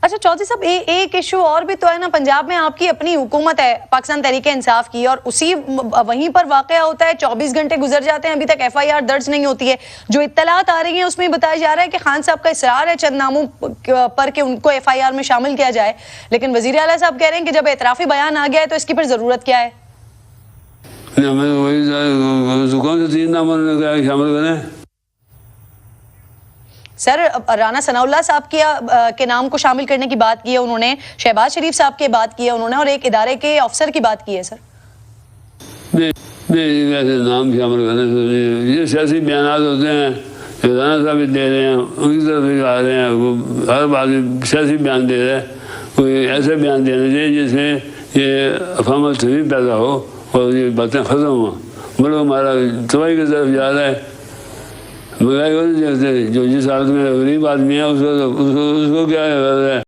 اچھا چودھری صاحب ایک ایشو اور بھی تو ہے نا، پنجاب میں آپ کی اپنی حکومت ہے پاکستان تحریک انصاف کی، اور اسی وہیں پر واقعہ ہوتا ہے، 24 گھنٹے گزر جاتے ہیں، ابھی تک FIR درج نہیں ہوتی ہے. جو اطلاعات آ رہی ہیں اس میں بتایا جا رہا ہے کہ خان صاحب کا اصرار ہے چند ناموں پر کہ ان کو FIR میں شامل کیا جائے، لیکن وزیر اعلیٰ صاحب کہہ رہے ہیں کہ جب اعترافی بیان آ گیا ہے تو اس کی پھر ضرورت کیا ہے؟ سر رانا ثناء اللہ صاحب کے نام کو شامل کرنے کی بات کی ہے انہوں نے، شہباز شریف صاحب کی بات کی ہے انہوں نے، اور ایک ادارے کے افسر کی بات کی ہے. سر نہیں ویسے نام شامل کرنے، یہ سیاسی بیانات ہوتے ہیں، رانا صاحب بھی دے رہے ہیں، ان کی طرف بھی آ رہے ہیں، ہر بات سیاسی بیان دے رہے ہیں. کوئی ایسے بیان دینا چاہیے جس میں یہ افہام تفہیم پیدا ہو اور یہ باتیں ختم ہوں. ملک ہمارا تباہی کی طرف جا رہا ہے. مہنگائی جو جس حالت میں غریب آدمی ہے اس کو کیا ہے